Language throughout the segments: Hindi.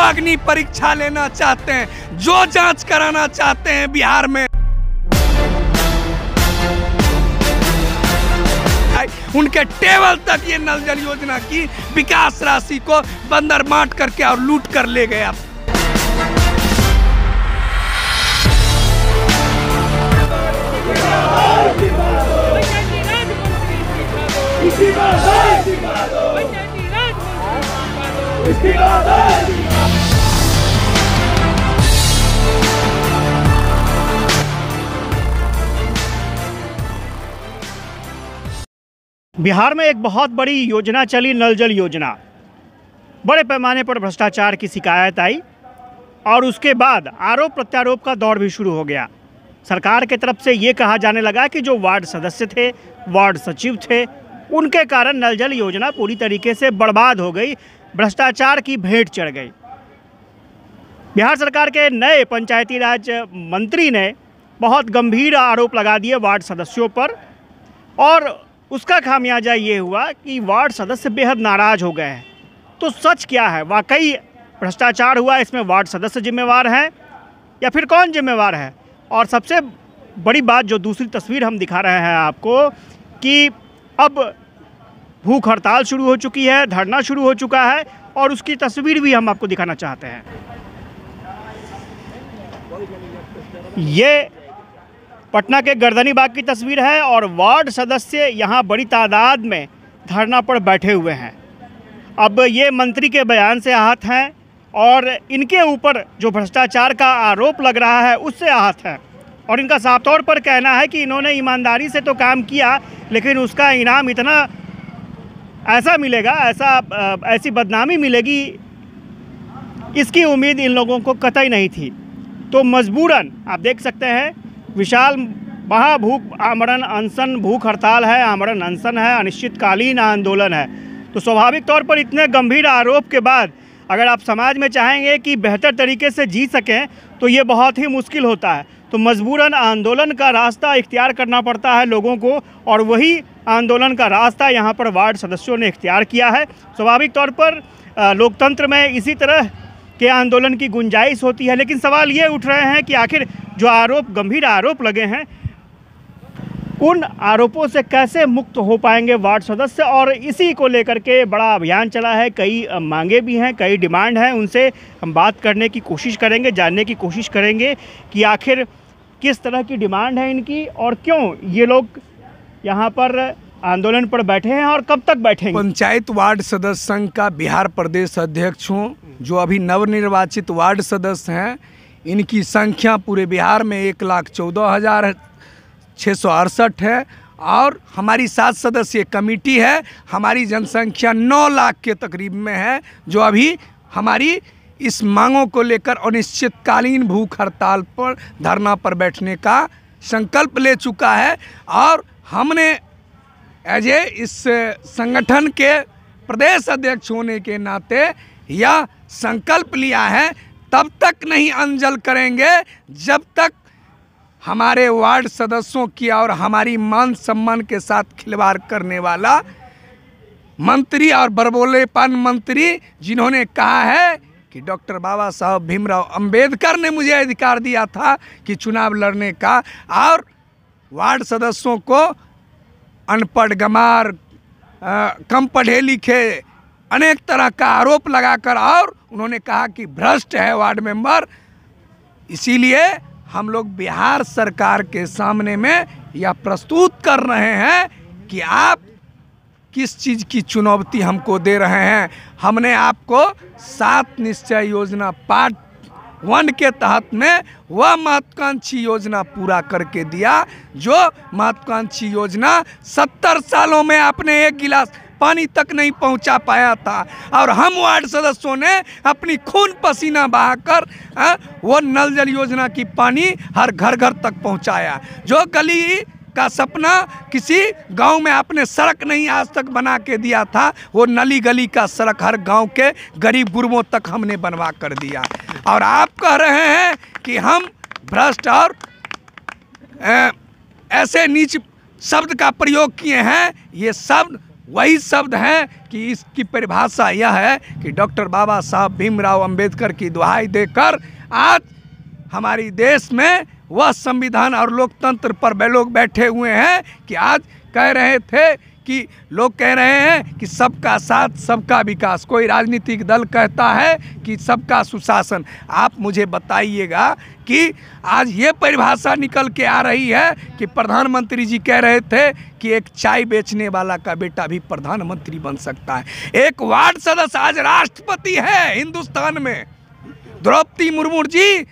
अग्नि परीक्षा लेना चाहते हैं, जो जांच कराना चाहते हैं बिहार में, उनके टेबल तक ये नल जल योजना की विकास राशि को बंदर बांट करके और लूट कर ले गया। बिहार में एक बहुत बड़ी योजना चली, नल जल योजना। बड़े पैमाने पर भ्रष्टाचार की शिकायत आई और उसके बाद आरोप प्रत्यारोप का दौर भी शुरू हो गया। सरकार के तरफ से ये कहा जाने लगा कि जो वार्ड सदस्य थे, वार्ड सचिव थे, उनके कारण नल जल योजना पूरी तरीके से बर्बाद हो गई, भ्रष्टाचार की भेंट चढ़ गई। बिहार सरकार के नए पंचायती राज मंत्री ने बहुत गंभीर आरोप लगा दिए वार्ड सदस्यों पर और उसका खामियाजा ये हुआ कि वार्ड सदस्य बेहद नाराज़ हो गए हैं। तो सच क्या है? वाकई भ्रष्टाचार हुआ, इसमें वार्ड सदस्य जिम्मेवार हैं या फिर कौन जिम्मेवार है? और सबसे बड़ी बात, जो दूसरी तस्वीर हम दिखा रहे हैं आपको, कि अब भूख हड़ताल शुरू हो चुकी है, धरना शुरू हो चुका है और उसकी तस्वीर भी हम आपको दिखाना चाहते हैं। ये पटना के गर्दनी बाग की तस्वीर है और वार्ड सदस्य यहाँ बड़ी तादाद में धरना पर बैठे हुए हैं। अब ये मंत्री के बयान से आहत हैं और इनके ऊपर जो भ्रष्टाचार का आरोप लग रहा है उससे आहत है और इनका साफ तौर पर कहना है कि इन्होंने ईमानदारी से तो काम किया, लेकिन उसका इनाम इतना ऐसा मिलेगा, ऐसी बदनामी मिलेगी, इसकी उम्मीद इन लोगों को कतई नहीं थी। तो मजबूरन आप देख सकते हैं, विशाल महाभूख आमरण अनशन, भूख हड़ताल है, आमरण अनशन है, अनिश्चितकालीन आंदोलन है। तो स्वाभाविक तौर पर इतने गंभीर आरोप के बाद अगर आप समाज में चाहेंगे कि बेहतर तरीके से जी सकें तो ये बहुत ही मुश्किल होता है। तो मजबूरन आंदोलन का रास्ता इख्तियार करना पड़ता है लोगों को और वही आंदोलन का रास्ता यहाँ पर वार्ड सदस्यों ने इख्तियार किया है। स्वाभाविक तौर पर लोकतंत्र में इसी तरह के आंदोलन की गुंजाइश होती है, लेकिन सवाल ये उठ रहे हैं कि आखिर जो आरोप, गंभीर आरोप लगे हैं, उन आरोपों से कैसे मुक्त हो पाएंगे वार्ड सदस्य। और इसी को लेकर के बड़ा अभियान चला है, कई मांगे भी हैं, कई डिमांड हैं, उनसे हम बात करने की कोशिश करेंगे, जानने की कोशिश करेंगे कि आखिर किस तरह की डिमांड है इनकी और क्यों ये लोग यहाँ पर आंदोलन पर बैठे हैं और कब तक बैठेंगे। पंचायत वार्ड सदस्य संघ का बिहार प्रदेश अध्यक्ष हूँ। जो अभी नवनिर्वाचित वार्ड सदस्य हैं, इनकी संख्या पूरे बिहार में 1,14,668 है और हमारी 7 सदस्यीय कमेटी है। हमारी जनसंख्या 9 लाख के तकरीब में है, जो अभी हमारी इस मांगों को लेकर अनिश्चितकालीन भूख हड़ताल पर, धरना पर बैठने का संकल्प ले चुका है। और हमने एज ए इस संगठन के प्रदेश अध्यक्ष होने के नाते यह संकल्प लिया है, तब तक नहीं अनजल करेंगे जब तक हमारे वार्ड सदस्यों की और हमारी मान सम्मान के साथ खिलवाड़ करने वाला मंत्री और बरबोलेपन मंत्री, जिन्होंने कहा है कि डॉक्टर बाबा साहब भीमराव अंबेडकर ने मुझे अधिकार दिया था कि चुनाव लड़ने का, और वार्ड सदस्यों को अनपढ़, गंवार, कम पढ़े लिखे, अनेक तरह का आरोप लगाकर, और उन्होंने कहा कि भ्रष्ट है वार्ड मेंबर। इसीलिए हम लोग बिहार सरकार के सामने में यह प्रस्तुत कर रहे हैं कि आप किस चीज़ की चुनौती हमको दे रहे हैं। हमने आपको 7 निश्चय योजना पार्ट 1 के तहत में वह महत्वाकांक्षी योजना पूरा करके दिया, जो महत्वाकांक्षी योजना 70 सालों में आपने एक गिलास पानी तक नहीं पहुंचा पाया था। और हम वार्ड सदस्यों ने अपनी खून पसीना बहाकर वो नल जल योजना की पानी हर घर घर तक पहुंचाया। जो गली का सपना किसी गांव में आपने सड़क नहीं आज तक बना के दिया था, वो नली गली का सड़क हर गांव के गरीब गुरबों तक हमने बनवा कर दिया। और आप कह रहे हैं कि हम भ्रष्ट और ऐसे नीच शब्द का प्रयोग किए हैं। ये शब्द वही शब्द हैं कि इसकी परिभाषा यह है कि डॉक्टर बाबा साहब भीमराव अंबेडकर की दुहाई देकर आज हमारी देश में वह संविधान और लोकतंत्र पर वे लोग बैठे हुए हैं कि आज कह रहे थे कि लोग कह रहे हैं कि सबका साथ सबका विकास। कोई राजनीतिक दल कहता है कि सबका सुशासन। आप मुझे बताइएगा कि आज ये परिभाषा निकल के आ रही है कि प्रधानमंत्री जी कह रहे थे कि एक चाय बेचने वाला का बेटा भी प्रधानमंत्री बन सकता है। एक वार्ड सदस्य आज राष्ट्रपति है हिंदुस्तान में। द्रौपदी मुर्मू जी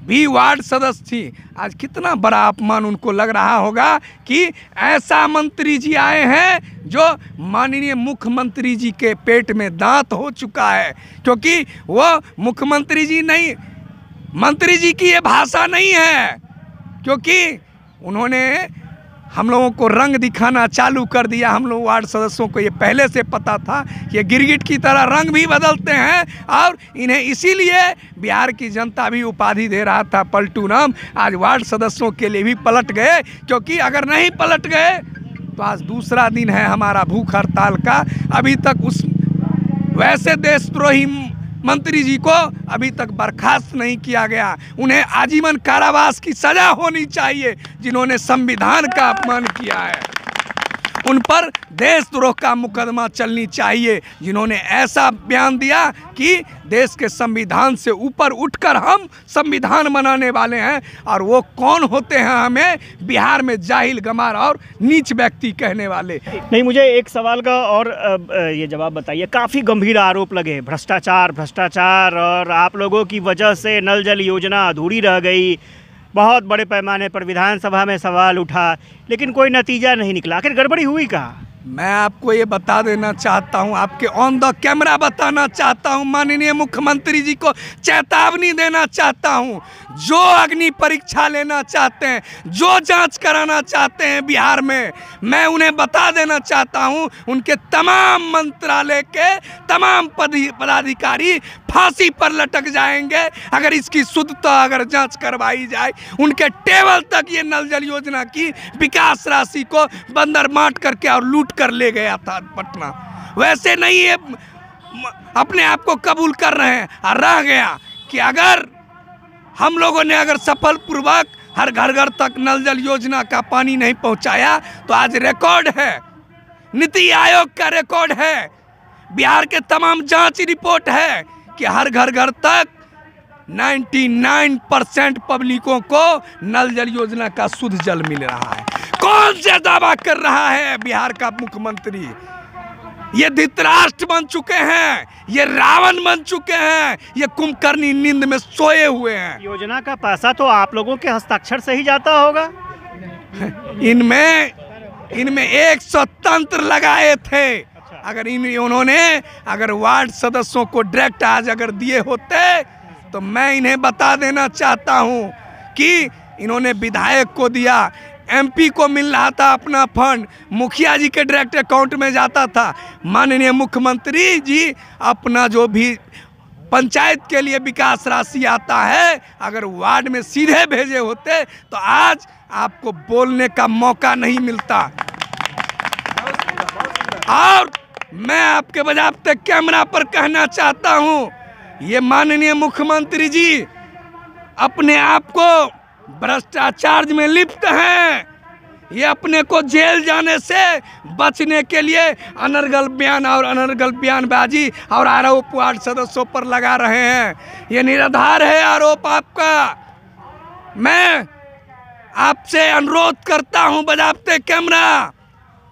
भी वार्ड सदस्य थी। आज कितना बड़ा अपमान उनको लग रहा होगा कि ऐसा मंत्री जी आए हैं जो माननीय मुख्यमंत्री जी के पेट में दांत हो चुका है, क्योंकि वो मुख्यमंत्री जी नहीं, मंत्री जी की ये भाषा नहीं है, क्योंकि उन्होंने हम लोगों को रंग दिखाना चालू कर दिया। हम लोग वार्ड सदस्यों को ये पहले से पता था कि ये गिरगिट की तरह रंग भी बदलते हैं और इन्हें इसीलिए बिहार की जनता भी उपाधि दे रहा था पलटू राम। आज वार्ड सदस्यों के लिए भी पलट गए, क्योंकि अगर नहीं पलट गए तो आज दूसरा दिन है हमारा भूख हड़ताल का। अभी तक उस वैसे देशद्रोही मंत्री जी को अभी तक बर्खास्त नहीं किया गया। उन्हें आजीवन कारावास की सजा होनी चाहिए जिन्होंने संविधान का अपमान किया है। उन पर देशद्रोह का मुकदमा चलनी चाहिए जिन्होंने ऐसा बयान दिया कि देश के संविधान से ऊपर उठकर हम संविधान बनाने वाले हैं। और वो कौन होते हैं हमें बिहार में जाहिल, गमार और नीच व्यक्ति कहने वाले। नहीं, मुझे एक सवाल का और ये जवाब बताइए। काफ़ी गंभीर आरोप लगे, भ्रष्टाचार, और आप लोगों की वजह से नल जल योजना अधूरी रह गई। बहुत बड़े पैमाने पर विधानसभा में सवाल उठा, लेकिन कोई नतीजा नहीं निकला। आखिर गड़बड़ी हुई कहाँ? मैं आपको ये बता देना चाहता हूँ, आपके ऑन द कैमरा बताना चाहता हूँ, माननीय मुख्यमंत्री जी को चेतावनी देना चाहता हूँ। जो अग्नि परीक्षा लेना चाहते हैं, जो जांच कराना चाहते हैं बिहार में, मैं उन्हें बता देना चाहता हूँ उनके तमाम मंत्रालय के तमाम पदाधिकारी फांसी पर लटक जाएंगे अगर इसकी शुद्धता अगर जांच करवाई जाए। उनके टेबल तक ये नल जल योजना की विकास राशि को बंदर बांट करके और लूट कर ले गया था पटना। वैसे नहीं ये अपने आप को कबूल कर रहे हैं। और रह गया कि अगर हम लोगों ने अगर सफल पूर्वक हर घर घर तक नल जल योजना का पानी नहीं पहुंचाया तो आज रिकॉर्ड है, नीति आयोग का रिकॉर्ड है, बिहार के तमाम जांच रिपोर्ट है कि हर घर घर तक 99% पब्लिकों को नल जल योजना का शुद्ध जल मिल रहा है। कौन से दावा कर रहा है बिहार का मुख्यमंत्री? ये धृतराष्ट्र बन चुके हैं, ये रावण बन चुके हैं, ये कुंभकर्णी नींद में सोए हुए हैं। योजना का पैसा तो आप लोगों के हस्ताक्षर से ही जाता होगा। इनमें एक स्वतंत्र लगाए थे। अगर उन्होंने अगर वार्ड सदस्यों को डायरेक्ट आज अगर दिए होते तो मैं इन्हें बता देना चाहता हूं कि इन्होंने विधायक को दिया, एमपी को मिल रहा था अपना फंड, मुखिया जी के डायरेक्ट अकाउंट में जाता था। माननीय मुख्यमंत्री जी अपना जो भी पंचायत के लिए विकास राशि आता है अगर वार्ड में सीधे भेजे होते तो आज आपको बोलने का मौका नहीं मिलता। और मैं आपके बजाते कैमरा पर कहना चाहता हूं, ये माननीय मुख्यमंत्री जी अपने आप को भ्रष्टाचार में लिप्त हैं। ये अपने को जेल जाने से बचने के लिए अनर्गल बयान और अनर्गल बयानबाजी और आरोप वार्ड सदस्यों पर लगा रहे हैं। ये निराधार है आरोप आपका। मैं आपसे अनुरोध करता हूं बजाते कैमरा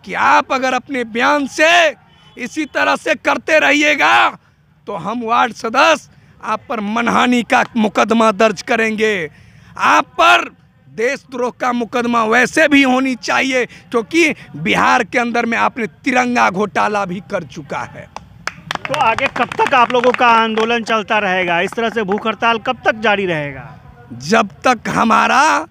कि आप अगर अपने बयान से इसी तरह से करते रहिएगा तो हम वार्ड सदस्य आप पर मनहानि का मुकदमा दर्ज करेंगे। आप पर देशद्रोह का मुकदमा वैसे भी होनी चाहिए क्योंकि बिहार के अंदर में आपने तिरंगा घोटाला भी कर चुका है। तो आगे कब तक आप लोगों का आंदोलन चलता रहेगा? इस तरह से भूख हड़ताल कब तक जारी रहेगा? जब तक हमारा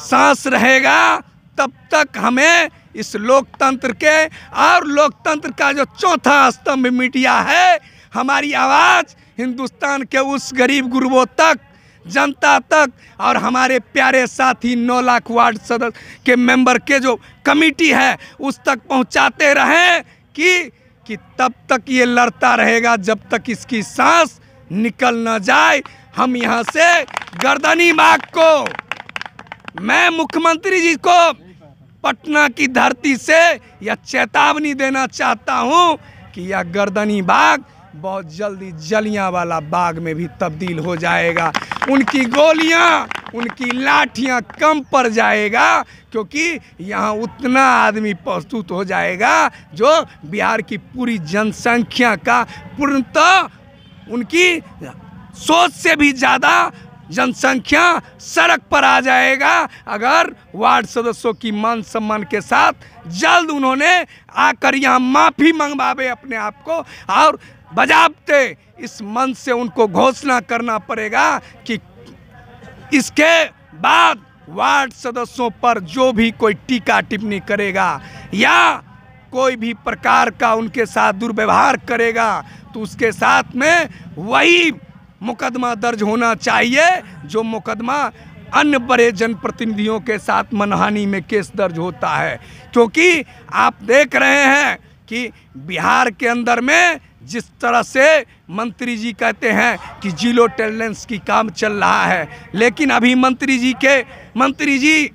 सांस रहेगा तब तक हमें इस लोकतंत्र के और लोकतंत्र का जो चौथा स्तंभ मीडिया है, हमारी आवाज़ हिंदुस्तान के उस गरीब गुरबों तक, जनता तक और हमारे प्यारे साथी 9 लाख वार्ड सदस्य के मेंबर के जो कमेटी है उस तक पहुंचाते रहें कि तब तक ये लड़ता रहेगा जब तक इसकी सांस निकल न जाए। हम यहाँ से गर्दनी बाग को, मैं मुख्यमंत्री जी को पटना की धरती से यह चेतावनी देना चाहता हूँ कि यह गर्दनी बाग बहुत जल्दी जलियांवाला बाग में भी तब्दील हो जाएगा। उनकी गोलियां, उनकी लाठियां कम पड़ जाएगा, क्योंकि यहाँ उतना आदमी प्रस्तुत हो जाएगा जो बिहार की पूरी जनसंख्या का पूर्णतः उनकी सोच से भी ज़्यादा जनसंख्या सड़क पर आ जाएगा अगर वार्ड सदस्यों की मान सम्मान के साथ जल्द उन्होंने आकर यहाँ माफ़ी मंगवावे अपने आप को, और बजाबते इस मंच से उनको घोषणा करना पड़ेगा कि इसके बाद वार्ड सदस्यों पर जो भी कोई टीका टिप्पणी करेगा या कोई भी प्रकार का उनके साथ दुर्व्यवहार करेगा तो उसके साथ में वही मुकदमा दर्ज होना चाहिए जो मुकदमा अन्य बड़े जनप्रतिनिधियों के साथ मनहानि में केस दर्ज होता है। क्योंकि आप देख रहे हैं कि बिहार के अंदर में जिस तरह से मंत्री जी कहते हैं कि जीरो टॉलरेंस की काम चल रहा है, लेकिन अभी मंत्री जी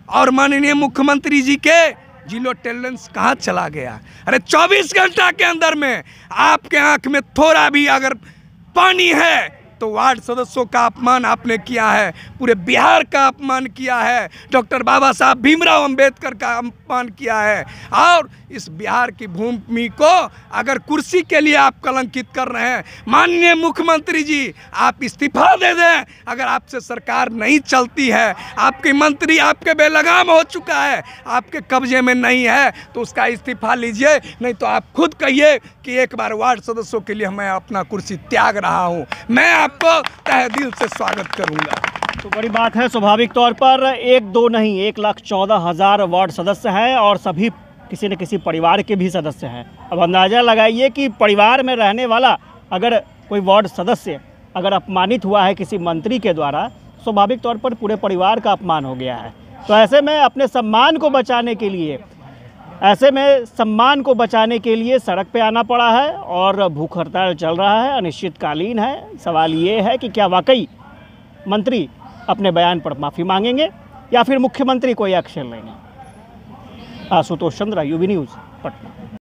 और माननीय मुख्यमंत्री जी के जीरो टॉलरेंस कहाँ चला गया? अरे 24 घंटा के अंदर में आपके आंख में थोड़ा भी अगर पानी है तो वार्ड सदस्यों का अपमान आपने किया है, पूरे बिहार का अपमान किया है, डॉक्टर बाबा साहब भीमराव अंबेडकर का अपमान किया है। और इस बिहार की भूमि को अगर कुर्सी के लिए आप कलंकित कर रहे हैं, माननीय मुख्यमंत्री जी आप इस्तीफा दे दें। अगर आपसे सरकार नहीं चलती है, आपके मंत्री आपके बेलगाम हो चुका है, आपके कब्जे में नहीं है, तो उसका इस्तीफा लीजिए, नहीं तो आप खुद कहिए कि एक बार वार्ड सदस्यों के लिए मैं अपना कुर्सी त्याग रहा हूँ। मैं आपको तहे दिल से स्वागत करूँगा। तो बड़ी बात है, स्वाभाविक तौर पर 1-2 नहीं 1,14,000 वार्ड सदस्य हैं और सभी किसी न किसी परिवार के भी सदस्य हैं। अब अंदाज़ा लगाइए कि परिवार में रहने वाला अगर कोई वार्ड सदस्य अगर अपमानित हुआ है किसी मंत्री के द्वारा, स्वाभाविक तौर पर पूरे परिवार का अपमान हो गया है। तो ऐसे में अपने सम्मान को बचाने के लिए सड़क पे आना पड़ा है और भूख हड़ताल चल रहा है, अनिश्चितकालीन है। सवाल ये है कि क्या वाकई मंत्री अपने बयान पर माफ़ी मांगेंगे या फिर मुख्यमंत्री कोई एक्शन लेंगे। Ashutosh Chandra, UB news, Patna.